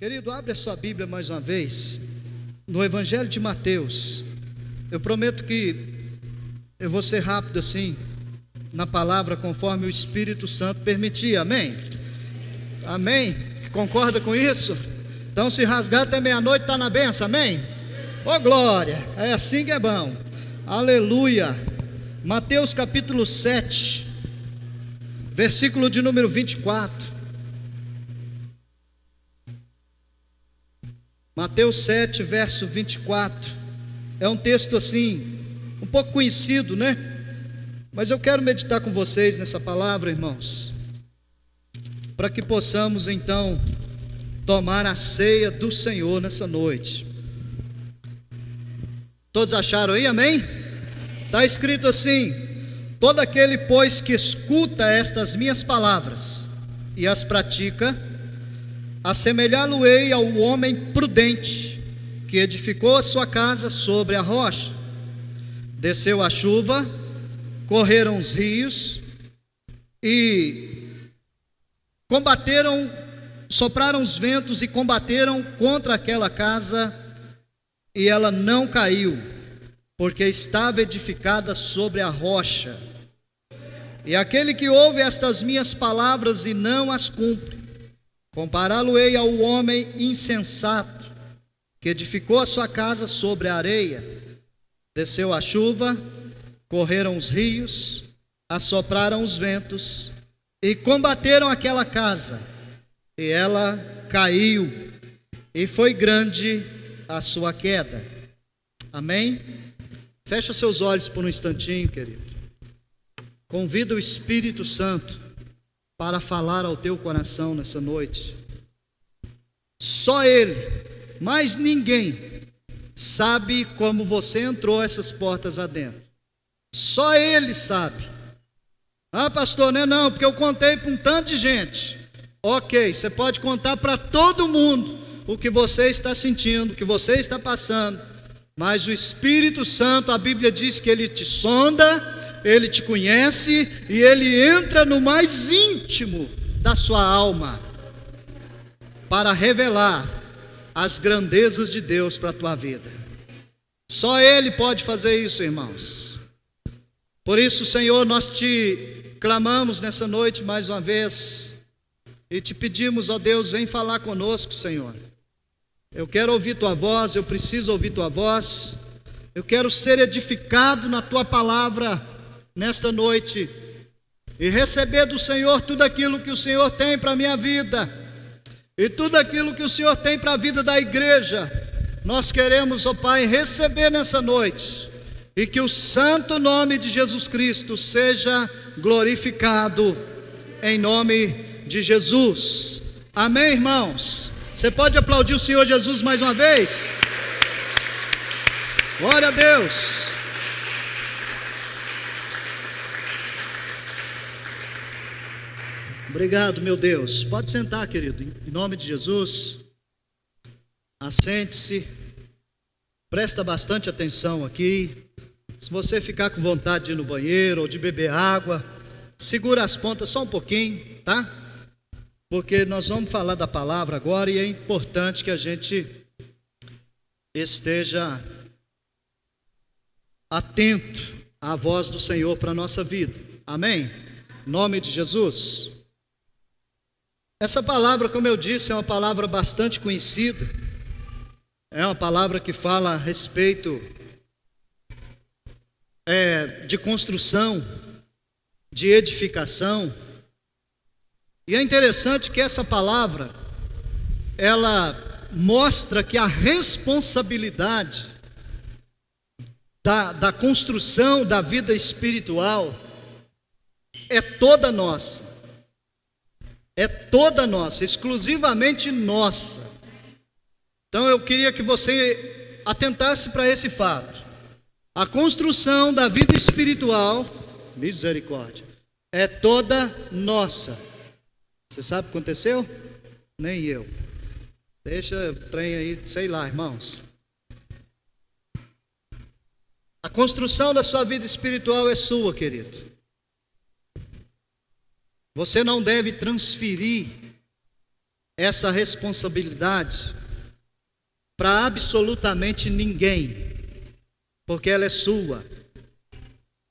Querido, abre a sua Bíblia mais uma vez, no Evangelho de Mateus. Eu prometo que eu vou ser rápido assim, na palavra, conforme o Espírito Santo permitir, amém? Amém? Concorda com isso? Então, se rasgar até meia-noite, está na benção, amém? Ô glória, é assim que é bom, aleluia. Mateus capítulo 7, versículo de número 24. Mateus 7, verso 24, é um texto assim, um pouco conhecido, né? Mas eu quero meditar com vocês nessa palavra, irmãos, para que possamos então tomar a ceia do Senhor nessa noite. Todos acharam aí, amém? Está escrito assim: todo aquele, pois, que escuta estas minhas palavras e as pratica, assemelhá-lo-ei ao homem prudente, que edificou a sua casa sobre a rocha. Desceu a chuva, correram os rios, e sopraram os ventos e combateram contra aquela casa, e ela não caiu, porque estava edificada sobre a rocha. E aquele que ouve estas minhas palavras e não as cumpre, compará-lo-ei ao homem insensato, que edificou a sua casa sobre a areia. Desceu a chuva, correram os rios, assopraram os ventos, e combateram aquela casa, e ela caiu, e foi grande a sua queda. Amém? Fecha seus olhos por um instantinho, querido. Convida o Espírito Santo para falar ao teu coração nessa noite. Só Ele, mais ninguém, sabe como você entrou essas portas adentro. Só Ele sabe. Ah, pastor, não, porque eu contei para um tanto de gente. Ok, você pode contar para todo mundo o que você está sentindo, o que você está passando, mas o Espírito Santo, a Bíblia diz que Ele te sonda, Ele te conhece e Ele entra no mais íntimo da sua alma para revelar as grandezas de Deus para a tua vida. Só Ele pode fazer isso, irmãos. Por isso, Senhor, nós te clamamos nessa noite mais uma vez e te pedimos, ó Deus, vem falar conosco, Senhor. Eu quero ouvir tua voz, eu preciso ouvir tua voz. Eu quero ser edificado na tua palavra nesta noite e receber do Senhor tudo aquilo que o Senhor tem para a minha vida e tudo aquilo que o Senhor tem para a vida da igreja. Nós queremos, ó Pai, receber nessa noite, e que o santo nome de Jesus Cristo seja glorificado em nome de Jesus. Amém, irmãos? Você pode aplaudir o Senhor Jesus mais uma vez? Glória a Deus. Obrigado, meu Deus. Pode sentar, querido, em nome de Jesus. Assente-se. Presta bastante atenção aqui. Se você ficar com vontade de ir no banheiro ou de beber água, segura as pontas só um pouquinho, tá? Porque nós vamos falar da palavra agora e é importante que a gente esteja atento à voz do Senhor para a nossa vida. Amém? Em nome de Jesus. Essa palavra, como eu disse, é uma palavra bastante conhecida. É uma palavra que fala a respeito de construção, de edificação. E é interessante que essa palavra, ela mostra que a responsabilidade da construção da vida espiritual é toda nossa. É toda nossa, exclusivamente nossa. Então eu queria que você atentasse para esse fato. A construção da vida espiritual, misericórdia, é toda nossa. Você sabe o que aconteceu? Nem eu. Deixa o trem aí, sei lá, irmãos. A construção da sua vida espiritual é sua, querido. Você não deve transferir essa responsabilidade para absolutamente ninguém, porque ela é sua.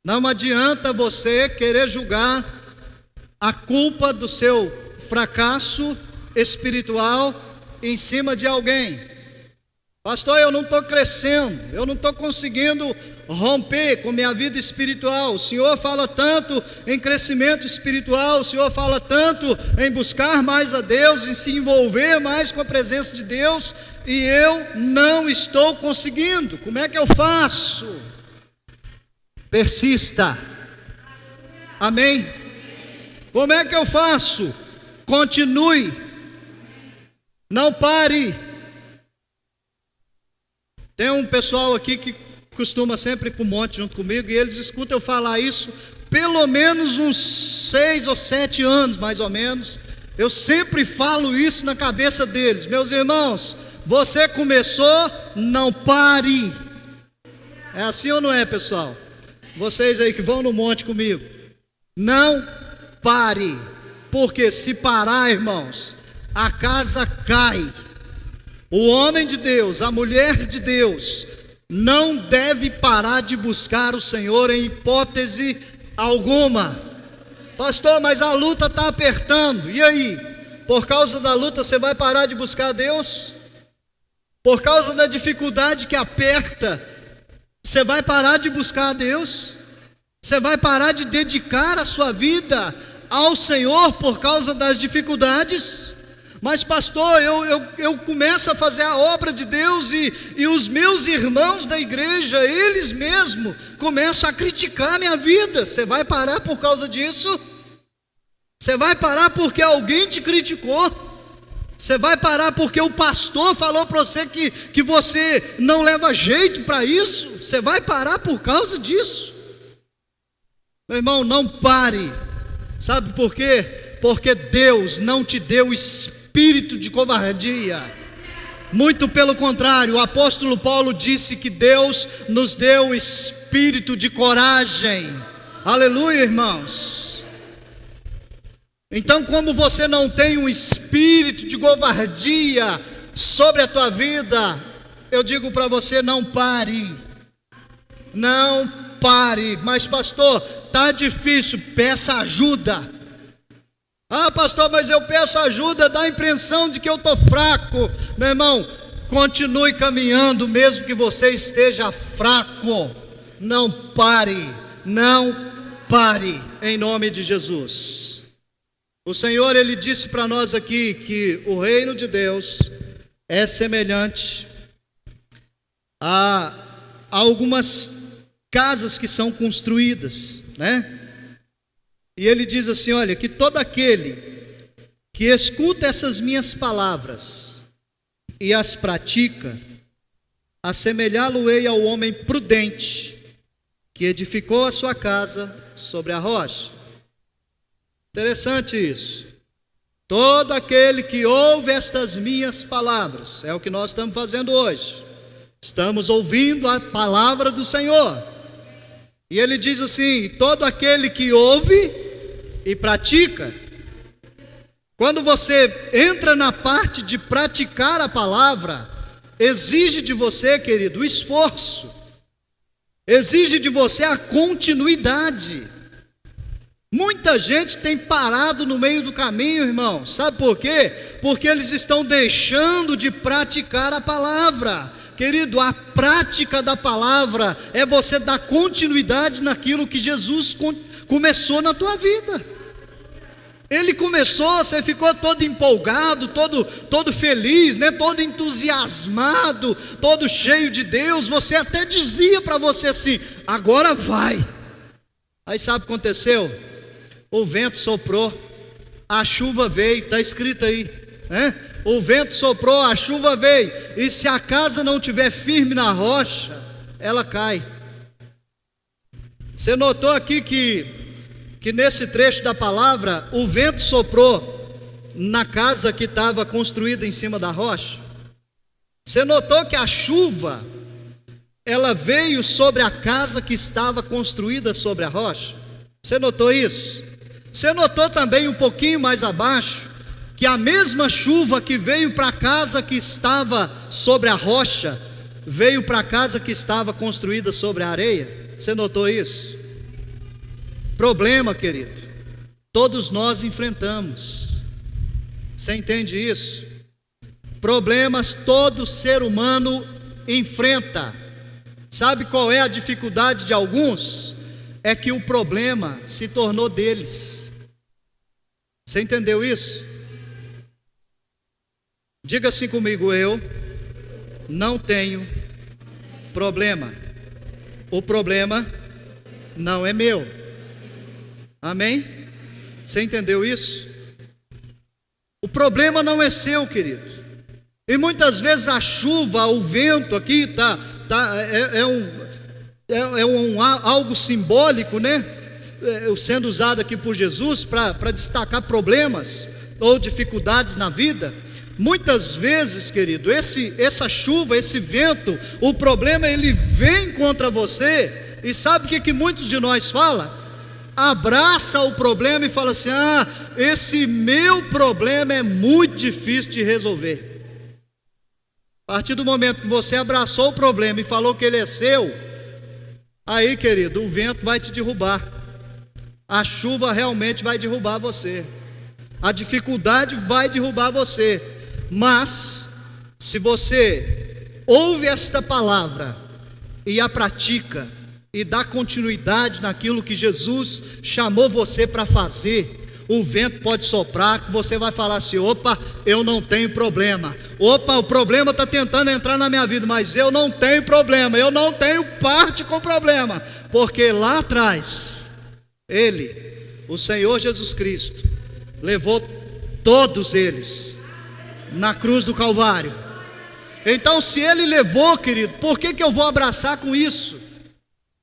Não adianta você querer julgar a culpa do seu fracasso espiritual em cima de alguém. Pastor, eu não estou crescendo, eu não estou conseguindo romper com minha vida espiritual. O Senhor fala tanto em crescimento espiritual, o Senhor fala tanto em buscar mais a Deus, em se envolver mais com a presença de Deus, e eu não estou conseguindo. Como é que eu faço? Persista. Amém? Como é que eu faço? Continue. Não pare. Tem um pessoal aqui que costuma sempre ir para o monte junto comigo, e eles escutam eu falar isso pelo menos uns 6 ou 7 anos, mais ou menos. Eu sempre falo isso na cabeça deles. Meus irmãos, você começou, não pare. É assim ou não é, pessoal? Vocês aí que vão no monte comigo, não pare, porque se parar, irmãos, a casa cai. O homem de Deus, a mulher de Deus, não deve parar de buscar o Senhor em hipótese alguma. Pastor, mas a luta está apertando, e aí? Por causa da luta você vai parar de buscar a Deus? Por causa da dificuldade que aperta, você vai parar de buscar a Deus? Você vai parar de dedicar a sua vida ao Senhor por causa das dificuldades? Mas pastor, eu começo a fazer a obra de Deus e os meus irmãos da igreja, eles mesmos começam a criticar a minha vida. Você vai parar por causa disso? Você vai parar porque alguém te criticou? Você vai parar porque o pastor falou para você que você não leva jeito para isso? Você vai parar por causa disso? Meu irmão, não pare. Sabe por quê? Porque Deus não te deu espírito de covardia. Muito pelo contrário, o apóstolo Paulo disse que Deus nos deu espírito de coragem. Aleluia, irmãos. Então, como você não tem um espírito de covardia sobre a tua vida, eu digo para você, não pare. Não pare. Mas pastor, está difícil, peça ajuda. Ah, pastor, mas eu peço ajuda, dá a impressão de que eu estou fraco. Meu irmão, continue caminhando mesmo que você esteja fraco. Não pare, não pare, em nome de Jesus. O Senhor, Ele disse para nós aqui que o reino de Deus é semelhante a algumas casas que são construídas, né? E Ele diz assim, olha, que todo aquele que escuta essas minhas palavras e as pratica, assemelhá-lo-ei ao homem prudente que edificou a sua casa sobre a rocha. Interessante isso. Todo aquele que ouve estas minhas palavras, é o que nós estamos fazendo hoje. Estamos ouvindo a palavra do Senhor. E Ele diz assim, todo aquele que ouve e pratica. Quando você entra na parte de praticar a palavra, exige de você, querido, o esforço. Exige de você a continuidade. Muita gente tem parado no meio do caminho, irmão. Sabe por quê? Porque eles estão deixando de praticar a palavra. Querido, a prática da palavra é você dar continuidade naquilo que Jesus começou na tua vida. Ele começou, você ficou todo empolgado, todo feliz, né? Todo entusiasmado, todo cheio de Deus. Você até dizia para você assim, agora vai. Aí sabe o que aconteceu? O vento soprou, a chuva veio, está escrito aí, né? O vento soprou, a chuva veio, e se a casa não estiver firme na rocha, ela cai. Você notou aqui que nesse trecho da palavra, o vento soprou na casa que estava construída em cima da rocha? Você notou que a chuva, ela veio sobre a casa que estava construída sobre a rocha? Você notou isso? Você notou também um pouquinho mais abaixo, que a mesma chuva que veio para a casa que estava sobre a rocha, veio para a casa que estava construída sobre a areia? Você notou isso? Problema, querido, todos nós enfrentamos. Você entende isso? Problemas todo ser humano enfrenta. Sabe qual é a dificuldade de alguns? É que o problema se tornou deles. Você entendeu isso? Diga assim comigo: eu não tenho problema. O problema não é meu. Amém? Você entendeu isso? O problema não é seu, querido. E muitas vezes a chuva, o vento aqui algo simbólico, né? Sendo usado aqui por Jesus para destacar problemas ou dificuldades na vida. Muitas vezes, querido, essa chuva, esse vento, o problema ele vem contra você. E sabe o que muitos de nós falam? Abraça o problema e fala assim: esse meu problema é muito difícil de resolver. A partir do momento que você abraçou o problema e falou que ele é seu, aí, querido, o vento vai te derrubar, a chuva realmente vai derrubar você, a dificuldade vai derrubar você. Mas se você ouve esta palavra e a pratica e dá continuidade naquilo que Jesus chamou você para fazer, o vento pode soprar, que você vai falar assim: opa, eu não tenho problema. Opa, o problema está tentando entrar na minha vida, mas eu não tenho problema, eu não tenho parte com o problema, porque lá atrás, Ele, o Senhor Jesus Cristo, levou todos eles na cruz do Calvário. Então, se Ele levou, querido, por que eu vou abraçar com isso?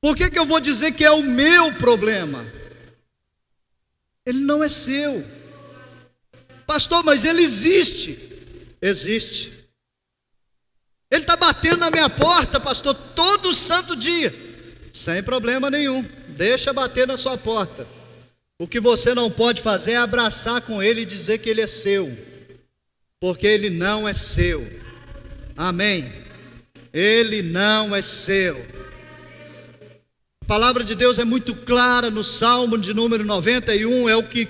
Por que eu vou dizer que é o meu problema? Ele não é seu. Pastor, mas ele existe. Existe. Ele está batendo na minha porta, pastor, todo santo dia. Sem problema nenhum. Deixa bater na sua porta. O que você não pode fazer é abraçar com ele e dizer que ele é seu, porque ele não é seu. Amém? Ele não é seu. A palavra de Deus é muito clara no Salmo de número 91, é o que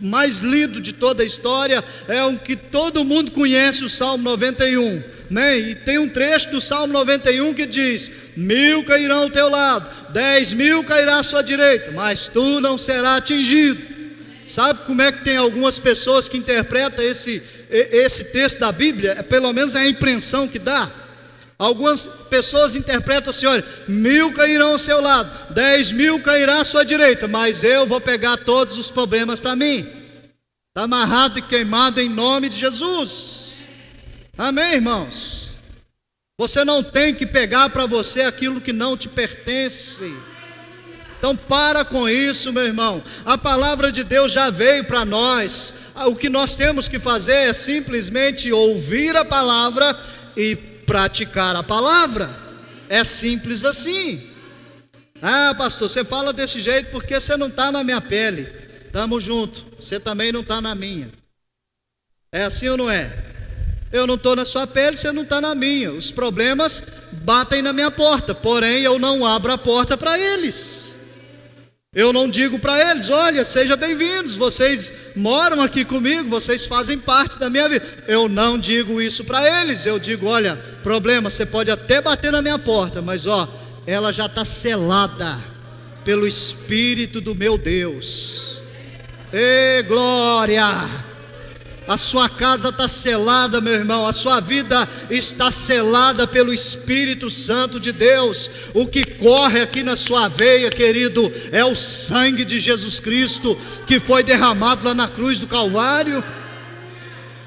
mais lido de toda a história, é o que todo mundo conhece, o Salmo 91, né? E tem um trecho do Salmo 91 que diz: 1000 cairão ao teu lado, 10.000 cairá à sua direita, mas tu não serás atingido. Sabe como é que tem algumas pessoas que interpretam esse texto da Bíblia? Pelo menos é a impressão que dá. Algumas pessoas interpretam assim: olha, 1000 cairão ao seu lado, 10.000 cairá à sua direita, mas eu vou pegar todos os problemas para mim. Está amarrado e queimado em nome de Jesus. Amém, irmãos? Você não tem que pegar para você aquilo que não te pertence. Então para com isso, meu irmão. A palavra de Deus já veio para nós. O que nós temos que fazer é simplesmente ouvir a palavra e praticar a palavra. É simples assim. Pastor, você fala desse jeito porque você não está na minha pele. Estamos juntos. Você também não está na minha. É assim ou não é? Eu não estou na sua pele, você não está na minha. Os problemas batem na minha porta, porém eu não abro a porta para eles. Eu não digo para eles: olha, sejam bem-vindos, vocês moram aqui comigo, vocês fazem parte da minha vida. Eu não digo isso para eles. Eu digo: olha, problema, você pode até bater na minha porta, mas ela já está selada pelo Espírito do meu Deus. Ê, glória! A sua casa está selada, meu irmão, a sua vida está selada pelo Espírito Santo de Deus. O que corre aqui na sua veia, querido, é o sangue de Jesus Cristo, que foi derramado lá na cruz do Calvário.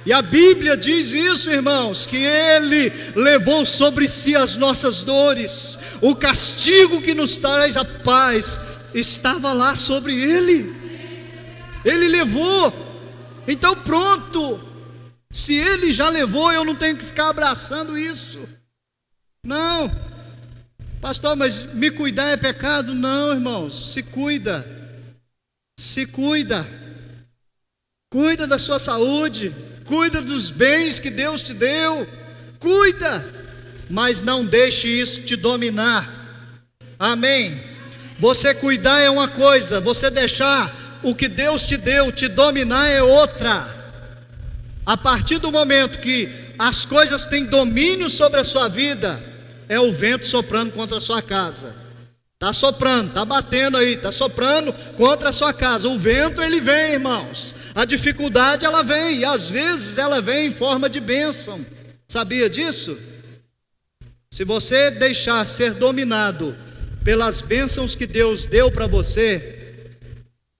E a Bíblia diz isso, irmãos, que Ele levou sobre si as nossas dores. O castigo que nos traz a paz estava lá sobre Ele. Ele levou. Então pronto, se Ele já levou, eu não tenho que ficar abraçando isso. Não, pastor, mas me cuidar é pecado? Não, irmãos, se cuida, se cuida. Cuida da sua saúde, cuida dos bens que Deus te deu, cuida, mas não deixe isso te dominar. Amém? Você cuidar é uma coisa, você deixar o que Deus te deu te dominar é outra. A partir do momento que as coisas têm domínio sobre a sua vida, é o vento soprando contra a sua casa. Está soprando, está batendo aí, está soprando contra a sua casa. O vento, ele vem, irmãos. A dificuldade, ela vem, e às vezes ela vem em forma de bênção. Sabia disso? Se você deixar ser dominado pelas bênçãos que Deus deu para você,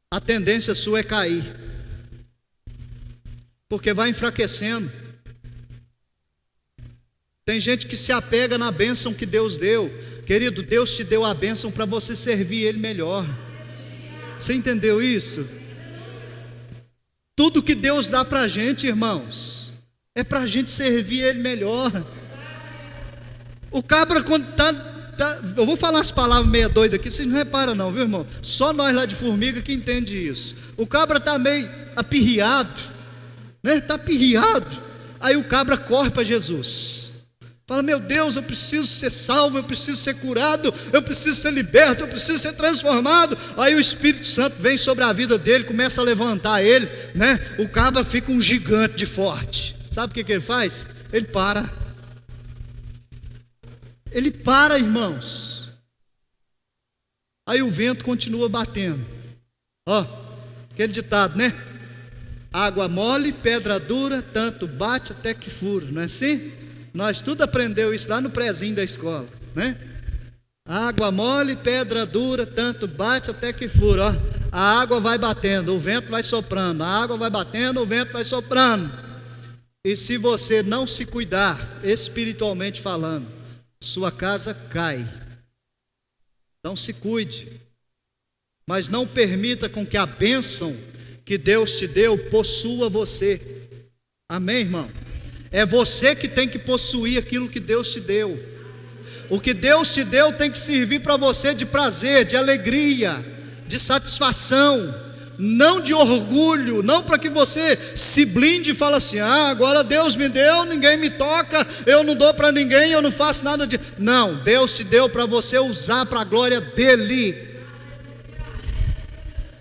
a tendência sua é cair, porque vai enfraquecendo. Tem gente que se apega na bênção que Deus deu. Querido, Deus te deu a bênção para você servir Ele melhor. Você entendeu isso? Tudo que Deus dá para a gente, irmãos, é para a gente servir Ele melhor. O cabra, quando eu vou falar as palavras meio doidas aqui, vocês não reparam não, viu, irmão? Só nós lá de Formiga que entende isso. O cabra está meio apirriado, né? Está apirriado. Aí o cabra corre para Jesus. Fala: meu Deus, eu preciso ser salvo, eu preciso ser curado, eu preciso ser liberto, eu preciso ser transformado. Aí o Espírito Santo vem sobre a vida dele, começa a levantar ele, né? O cabra fica um gigante de forte. Sabe o que ele faz? Ele para. Ele para, irmãos. Aí o vento continua batendo. Ó, aquele ditado, né? Água mole, pedra dura, tanto bate até que fura, não é assim? Nós tudo aprendeu isso lá no prezinho da escola, né? Água mole, pedra dura, tanto bate até que fura. Ó, a água vai batendo, o vento vai soprando. A água vai batendo, o vento vai soprando. E se você não se cuidar, espiritualmente falando, sua casa cai. Então se cuide, mas não permita com que a bênção que Deus te deu possua você. Amém, irmão? É você que tem que possuir aquilo que Deus te deu. O que Deus te deu tem que servir para você de prazer, de alegria, de satisfação, não de orgulho, não para que você se blinde e fale assim: ah, agora Deus me deu, ninguém me toca, eu não dou para ninguém, eu não faço nada de... Não, Deus te deu para você usar para a glória dEle.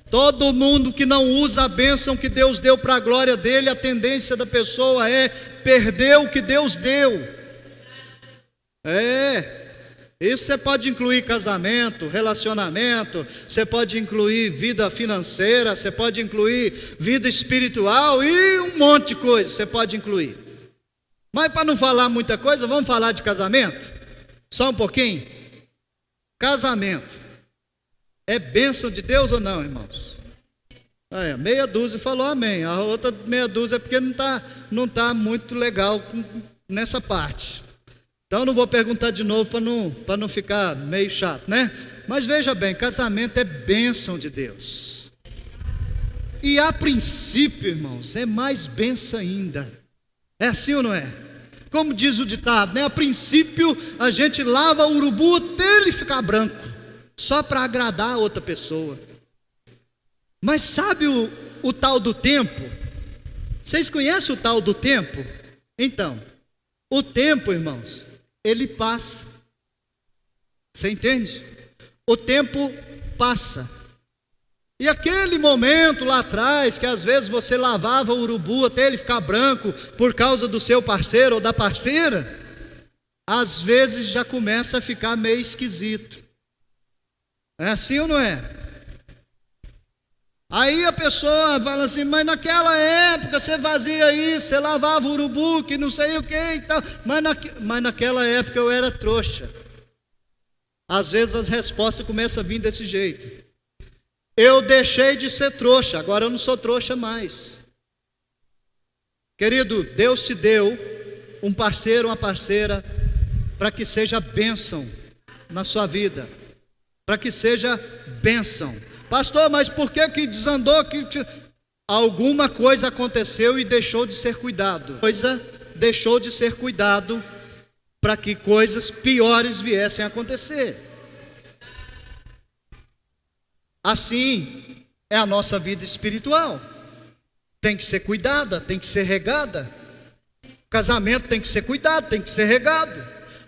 Todo mundo que não usa a bênção que Deus deu para a glória dEle, a tendência da pessoa é perder o que Deus deu. Isso você pode incluir casamento, relacionamento, você pode incluir vida financeira, você pode incluir vida espiritual e um monte de coisa você pode incluir. Mas para não falar muita coisa, vamos falar de casamento? Só um pouquinho? Casamento é bênção de Deus ou não, irmãos? Meia dúzia falou amém, a outra meia dúzia é porque não tá muito legal nessa parte. Então não vou perguntar de novo para não ficar meio chato, né? Mas veja bem, casamento é bênção de Deus. E a princípio, irmãos, é mais bênção ainda. É assim ou não é? Como diz o ditado, né? A princípio a gente lava o urubu até ele ficar branco, só para agradar a outra pessoa. Mas sabe o tal do tempo? Vocês conhecem o tal do tempo? Então, o tempo, irmãos, ele passa. Você entende? O tempo passa. E aquele momento lá atrás, que às vezes você lavava o urubu até ele ficar branco por causa do seu parceiro ou da parceira, às vezes já começa a ficar meio esquisito. É assim ou não é? Aí a pessoa fala assim: mas naquela época você fazia isso, você lavava o urubu, que não sei o que e tal. Mas naquela época eu era trouxa. Às vezes as respostas começam a vir desse jeito. Eu deixei de ser trouxa, agora eu não sou trouxa mais. Querido, Deus te deu um parceiro, uma parceira, para que seja bênção na sua vida, para que seja bênção. Pastor, mas por que desandou? Alguma coisa aconteceu e deixou de ser cuidado. Deixou de ser cuidado para que coisas piores viessem a acontecer. Assim é a nossa vida espiritual. tem que ser cuidada, tem que ser regada. Casamento tem que ser cuidado, tem que ser regado.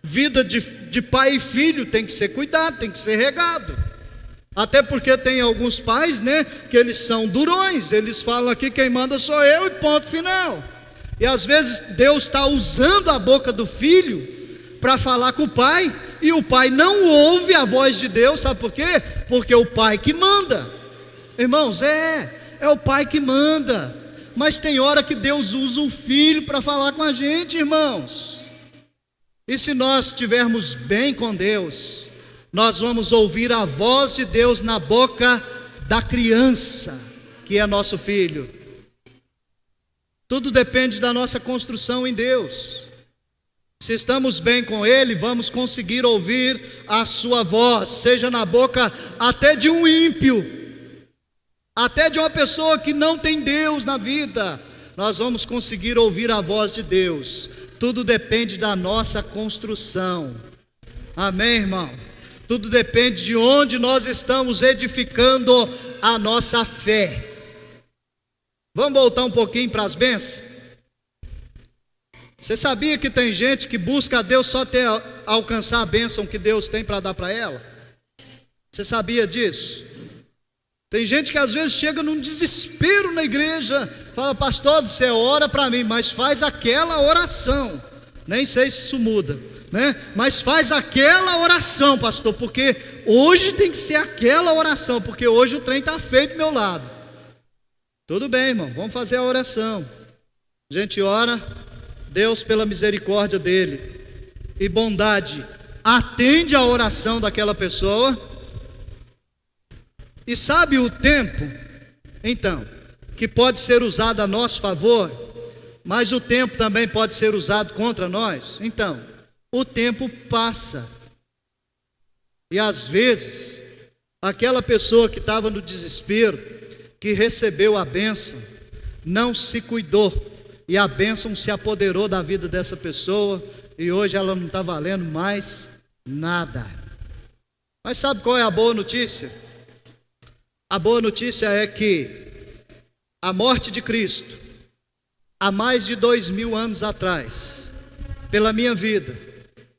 Vida de pai e filho tem que ser cuidado, tem que ser regado. Até porque tem alguns pais, né, que eles são durões. Eles falam aqui, quem manda sou eu e ponto final. E às vezes Deus está usando a boca do filho para falar com o pai, e o pai não ouve a voz de Deus. Sabe por quê? Porque é o pai que manda. Irmãos, é o pai que manda. Mas tem hora que Deus usa o filho para falar com a gente, irmãos. E se nós estivermos bem com Deus, nós vamos ouvir a voz de Deus na boca da criança, que é nosso filho. Tudo depende da nossa construção em Deus. Se estamos bem com Ele, vamos conseguir ouvir a sua voz, seja na boca até de um ímpio, até de uma pessoa que não tem Deus na vida. Nós vamos conseguir ouvir a voz de Deus. Tudo depende da nossa construção. Amém, irmão? Tudo depende de onde nós estamos edificando a nossa fé. Vamos voltar um pouquinho para as bênçãos? Você sabia que tem gente que busca a Deus só até alcançar a bênção que Deus tem para dar para ela? Você sabia disso? Tem gente que às vezes chega num desespero na igreja, fala, pastor, você ora para mim, mas faz aquela oração. Nem sei se isso muda, né? Mas faz aquela oração, pastor, porque hoje tem que ser aquela oração, porque hoje o trem está feio do meu lado. Tudo bem, irmão, vamos fazer a oração. A gente ora, Deus, pela misericórdia dele e bondade, atende a oração daquela pessoa. E sabe o tempo, então, que pode ser usado a nosso favor, mas o tempo também pode ser usado contra nós? Então, o tempo passa. E às vezes, aquela pessoa que estava no desespero, que recebeu a bênção, não se cuidou, e a bênção se apoderou da vida dessa pessoa, e hoje ela não está valendo mais nada. Mas sabe qual é a boa notícia? A boa notícia é que a morte de Cristo, há mais de 2000 anos atrás, pela minha vida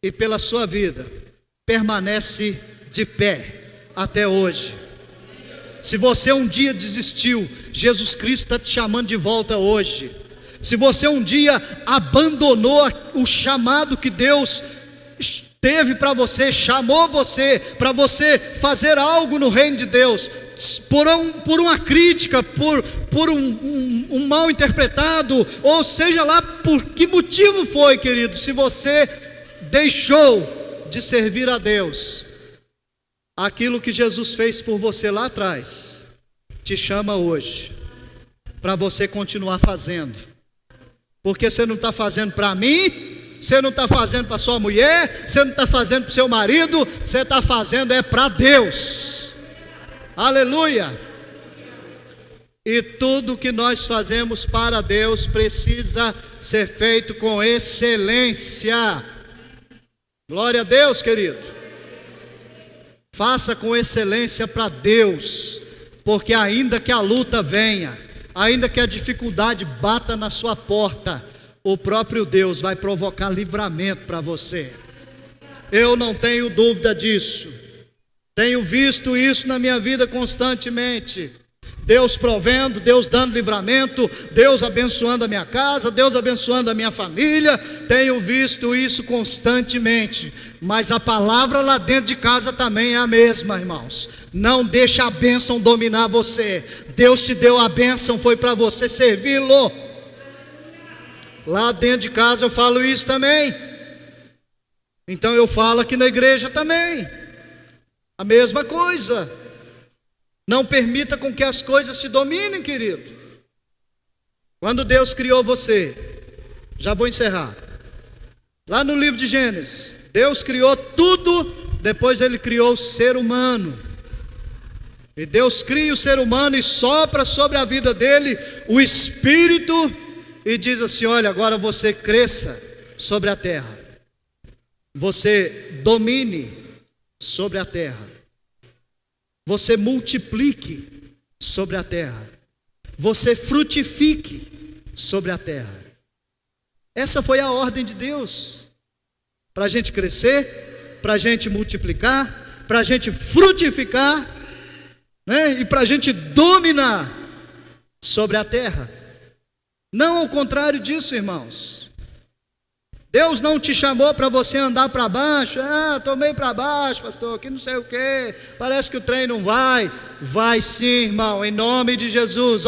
e pela sua vida, permanece de pé até hoje. Se você um dia desistiu, Jesus Cristo está te chamando de volta hoje. Se você um dia abandonou o chamado que Deus teve para você, chamou você para você fazer algo no reino de Deus, por uma crítica, por um mal interpretado, ou seja lá por que motivo foi, querido, se você deixou de servir a Deus, aquilo que Jesus fez por você lá atrás, te chama hoje, para você continuar fazendo, porque você não está fazendo para mim, você não está fazendo para sua mulher, você não está fazendo para o seu marido, você está fazendo para Deus. Aleluia! E tudo que nós fazemos para Deus precisa ser feito com excelência. Glória a Deus, querido. Faça com excelência para Deus, porque ainda que a luta venha, ainda que a dificuldade bata na sua porta, o próprio Deus vai provocar livramento para você. Eu não tenho dúvida disso. Tenho visto isso na minha vida constantemente. Deus provendo, Deus dando livramento, Deus abençoando a minha casa, Deus abençoando a minha família. Tenho visto isso constantemente. Mas a palavra lá dentro de casa também é a mesma, irmãos. Não deixe a bênção dominar você. Deus te deu a bênção, foi para você servi-lo. Lá dentro de casa eu falo isso também. Então eu falo aqui na igreja também. A mesma coisa. Não permita com que as coisas te dominem, querido. Quando Deus criou você, já vou encerrar. Lá no livro de Gênesis, Deus criou tudo, depois Ele criou o ser humano. E Deus cria o ser humano e sopra sobre a vida dele o Espírito e diz assim: olha, agora você cresça sobre a terra, você domine sobre a terra, você multiplique sobre a terra. você frutifique sobre a terra. Essa foi a ordem de Deus, para a gente crescer, para a gente multiplicar, para a gente frutificar, né? E para a gente dominar sobre a terra. Não ao contrário disso, irmãos. Deus não te chamou para você andar para baixo. Estou meio para baixo, pastor, que não sei o que, parece que o trem não vai. Vai sim, irmão, em nome de Jesus.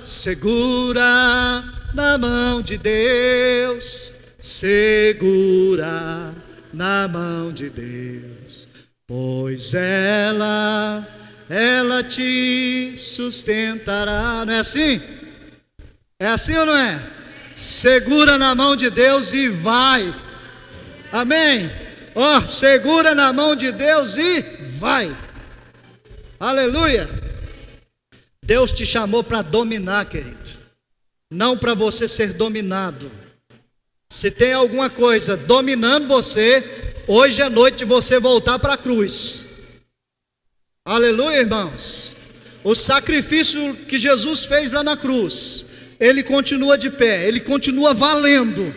Segura na mão de Deus, segura na mão de Deus, pois ela te sustentará. Não é assim? É assim ou não é? Segura na mão de Deus e vai. Amém? Segura na mão de Deus e vai. Aleluia. Deus te chamou para dominar, querido, não para você ser dominado. Se tem alguma coisa dominando você, hoje é noite de você voltar para a cruz. Aleluia, irmãos. O sacrifício que Jesus fez lá na cruz, ele continua de pé, ele continua valendo.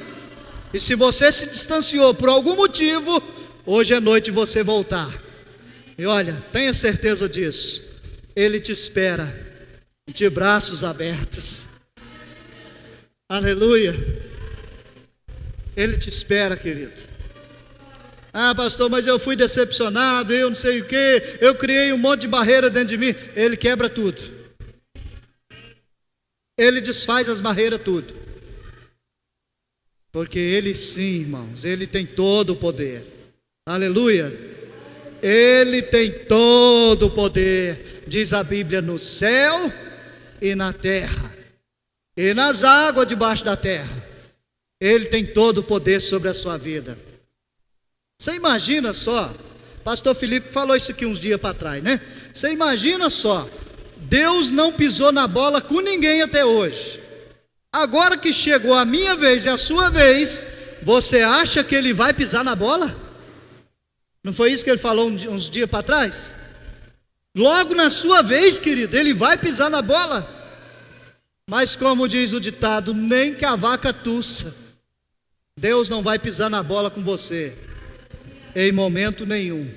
E se você se distanciou por algum motivo, hoje é noite de você voltar. E olha, tenha certeza disso, ele te espera de braços abertos. Aleluia. Ele te espera, querido. Pastor, mas eu fui decepcionado, eu não sei o que, eu criei um monte de barreira dentro de mim. Ele quebra tudo. Ele desfaz as barreiras tudo. Porque ele sim, irmãos, ele tem todo o poder. Aleluia. Ele tem todo o poder, diz a Bíblia, no céu e na terra, e nas águas debaixo da terra. Ele tem todo o poder sobre a sua vida. Você imagina só, pastor Felipe falou isso aqui uns dias para trás, né? Você imagina só, Deus não pisou na bola com ninguém até hoje. Agora que chegou a minha vez e a sua vez, você acha que ele vai pisar na bola? Não foi isso que ele falou uns dias para trás? Logo na sua vez, querido, ele vai pisar na bola. Mas como diz o ditado, nem que a vaca tussa, Deus não vai pisar na bola com você, em momento nenhum.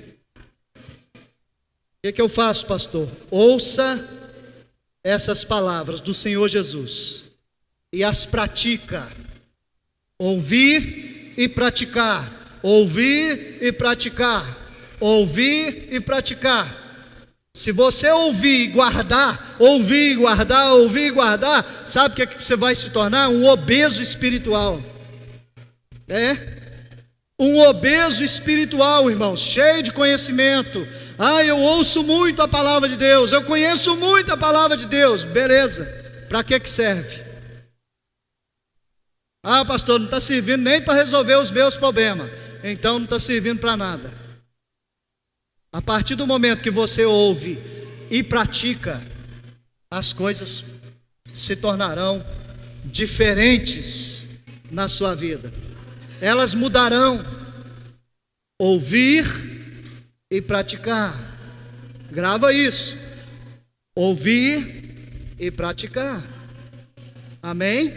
O que eu faço, pastor? Ouça essas palavras do Senhor Jesus e as pratica. Ouvir e praticar. Ouvir e praticar. Ouvir e praticar. Se você ouvir e guardar, ouvir e guardar, ouvir e guardar, sabe o que você vai se tornar? Um obeso espiritual. Um obeso espiritual, irmãos, cheio de conhecimento. Eu ouço muito a palavra de Deus, eu conheço muito a palavra de Deus. Beleza, para que serve? Pastor, não está servindo nem para resolver os meus problemas. Então não está servindo para nada. A partir do momento que você ouve e pratica, as coisas se tornarão diferentes na sua vida. Elas mudarão. Ouvir e praticar. Grava isso. Ouvir e praticar. Amém?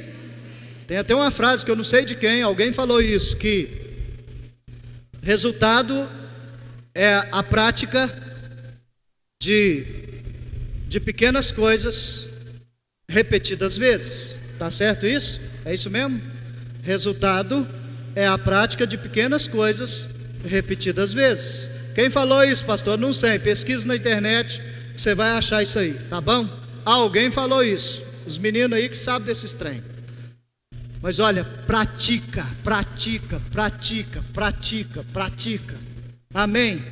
Tem até uma frase que eu não sei de quem, alguém falou isso, que resultado é a prática de pequenas coisas repetidas vezes. Tá certo isso? É isso mesmo? Resultado é a prática de pequenas coisas repetidas vezes. Quem falou isso, pastor? Não sei, pesquisa na internet, você vai achar isso aí, tá bom? Alguém falou isso, os meninos aí que sabem desses trem. Mas olha, pratica, pratica, pratica, pratica, pratica. Amém?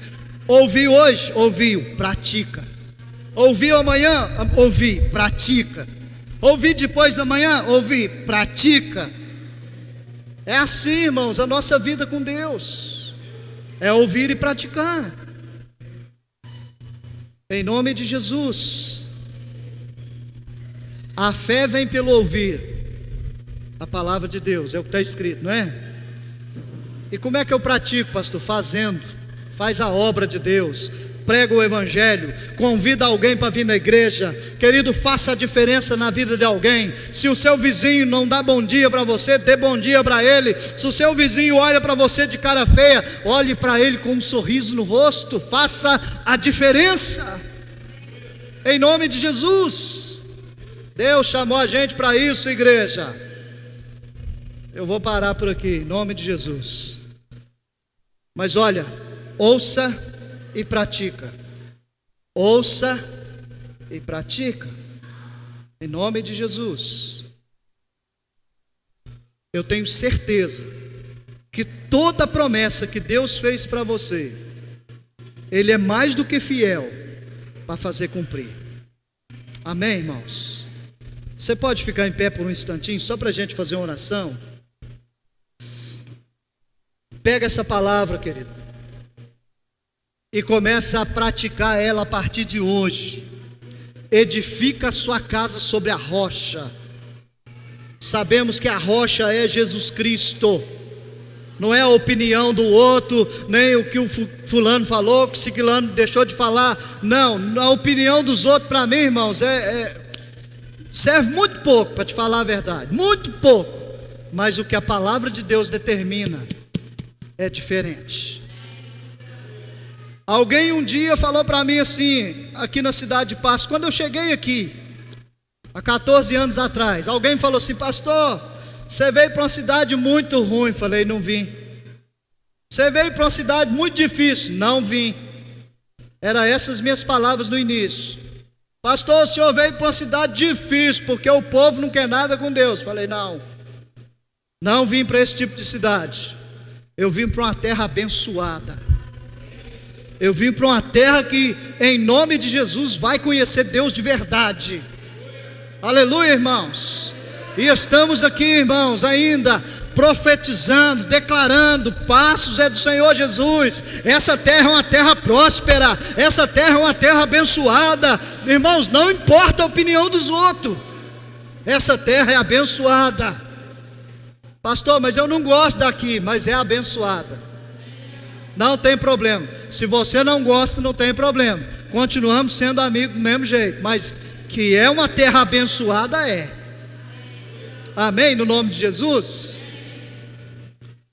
Ouviu hoje? Ouviu, pratica. Ouviu amanhã? Ouvi, pratica. Ouvi depois da manhã? Ouvi, pratica. É assim, irmãos, a nossa vida com Deus. É ouvir e praticar. Em nome de Jesus. A fé vem pelo ouvir a palavra de Deus, é o que está escrito, não é? E como é que eu pratico, pastor? Fazendo. Faz a obra de Deus. prega o evangelho, convida alguém para vir na igreja. Querido, faça a diferença na vida de alguém. Se o seu vizinho não dá bom dia para você, dê bom dia para ele. Se o seu vizinho olha para você de cara feia, olhe para ele com um sorriso no rosto. Faça a diferença, em nome de Jesus. Deus chamou a gente para isso, igreja. Eu vou parar por aqui, em nome de Jesus. Mas olha, ouça e pratica. Ouça e pratica, em nome de Jesus. Eu tenho certeza que toda promessa que Deus fez para você, Ele é mais do que fiel para fazer cumprir. Amém, irmãos? Você pode ficar em pé por um instantinho, só para a gente fazer uma oração? Pega essa palavra, querido, e começa a praticar ela a partir de hoje. Edifica a sua casa sobre a rocha. Sabemos que a rocha é Jesus Cristo. Não é a opinião do outro, nem o que o fulano falou, que o ciclano deixou de falar. Não, a opinião dos outros para mim, irmãos, serve muito pouco, para te falar a verdade, muito pouco. Mas o que a palavra de Deus determina é diferente. Alguém um dia falou para mim assim, aqui na cidade de Passo, quando eu cheguei aqui, há 14 anos atrás, alguém falou assim: pastor, você veio para uma cidade muito ruim. Falei: não vim. Você veio para uma cidade muito difícil. Não vim. Eram essas minhas palavras no início. Pastor, o senhor veio para uma cidade difícil, porque o povo não quer nada com Deus. Falei: não vim para esse tipo de cidade. Eu vim para uma terra abençoada. Eu vim para uma terra que, em nome de Jesus, vai conhecer Deus de verdade. Aleluia, irmãos. E estamos aqui, irmãos, ainda profetizando, declarando: Passos é do Senhor Jesus. Essa terra é uma terra próspera. Essa terra é uma terra abençoada. Irmãos, não importa a opinião dos outros, essa terra é abençoada. Pastor, mas eu não gosto daqui. Mas é abençoada. Não tem problema. Se você não gosta, não tem problema. Continuamos sendo amigos do mesmo jeito. Mas que é uma terra abençoada, é. Amém? No nome de Jesus.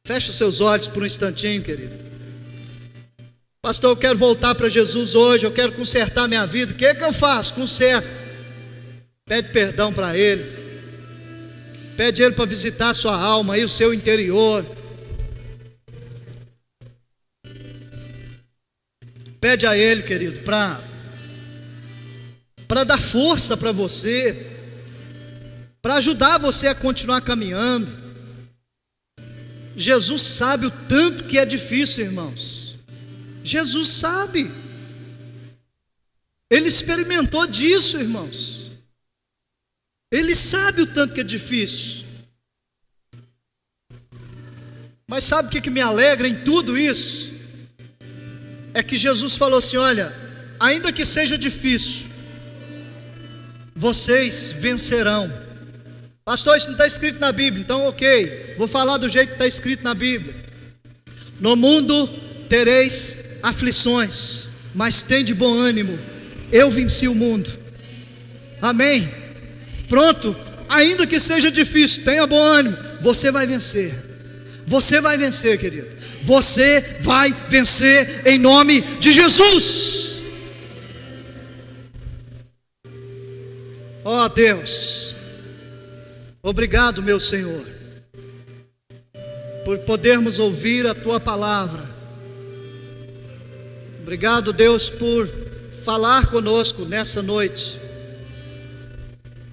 Feche os seus olhos por um instantinho, querido. Pastor, eu quero voltar para Jesus hoje. Eu quero consertar minha vida. O que eu faço? Conserta. Pede perdão para Ele. Pede Ele para visitar a sua alma e o seu interior. Pede a Ele, querido, para dar força para você, para ajudar você a continuar caminhando. Jesus sabe o tanto que é difícil, irmãos. Jesus sabe. Ele experimentou disso, irmãos. Ele sabe o tanto que é difícil. Mas sabe o que me alegra em tudo isso? É que Jesus falou assim: olha, ainda que seja difícil, vocês vencerão. Pastor, isso não está escrito na Bíblia. Então ok, vou falar do jeito que está escrito na Bíblia. No mundo tereis aflições, mas tende bom ânimo, eu venci o mundo. Amém? Pronto, ainda que seja difícil, tenha bom ânimo, você vai vencer. Você vai vencer, querido. Você vai vencer em nome de Jesus. Ó Deus, obrigado, meu Senhor, por podermos ouvir a Tua palavra. Obrigado, Deus, por falar conosco nessa noite.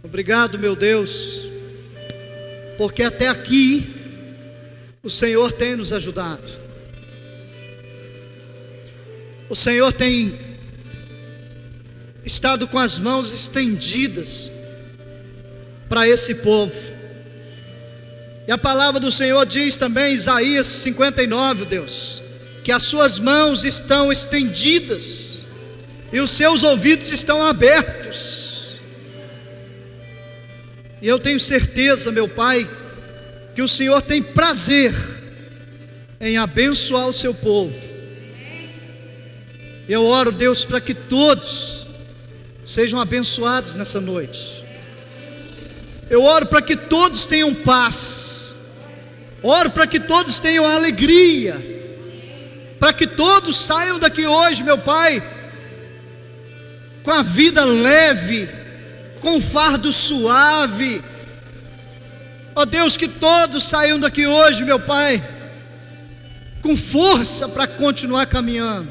Obrigado, meu Deus, porque até aqui o Senhor tem nos ajudado. O Senhor tem estado com as mãos estendidas para esse povo. E a palavra do Senhor diz também, Isaías 59, Deus, que as suas mãos estão estendidas e os seus ouvidos estão abertos. E eu tenho certeza, meu Pai, que o Senhor tem prazer em abençoar o seu povo. Eu oro, Deus, para que todos sejam abençoados nessa noite. Eu oro para que todos tenham paz. Oro para que todos tenham alegria. Para que todos saiam daqui hoje, meu Pai, com a vida leve, com o fardo suave. Ó Deus, que todos saiam daqui hoje, meu Pai, com força para continuar caminhando.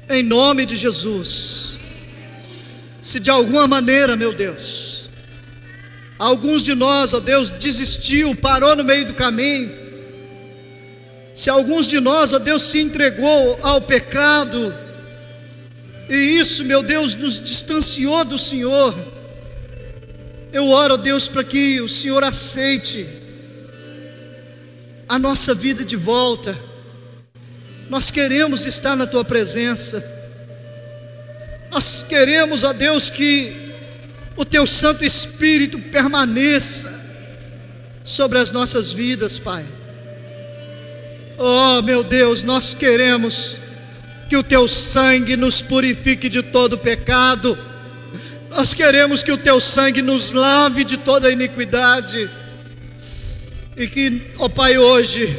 Em nome de Jesus. Se de alguma maneira, meu Deus, alguns de nós, ó Deus, desistiu, parou no meio do caminho. Se alguns de nós, ó Deus, se entregou ao pecado, e isso, meu Deus, nos distanciou do Senhor, eu oro, ó Deus, para que o Senhor aceite a nossa vida de volta. Nós queremos estar na Tua presença. Nós queremos, ó Deus, que o Teu Santo Espírito permaneça sobre as nossas vidas, Pai. Oh, meu Deus, nós queremos que o Teu sangue nos purifique de todo pecado. Nós queremos que o Teu sangue nos lave de toda iniquidade. E que, ó Pai, hoje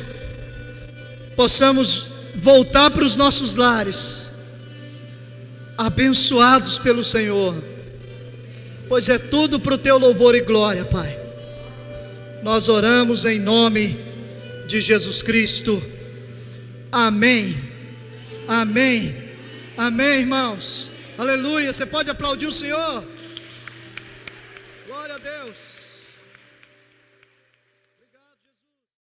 possamos voltar para os nossos lares, abençoados pelo Senhor, pois é tudo para o Teu louvor e glória, Pai. Nós oramos em nome de Jesus Cristo. Amém. Amém. Amém, irmãos. Aleluia. Você pode aplaudir o Senhor? Glória a Deus.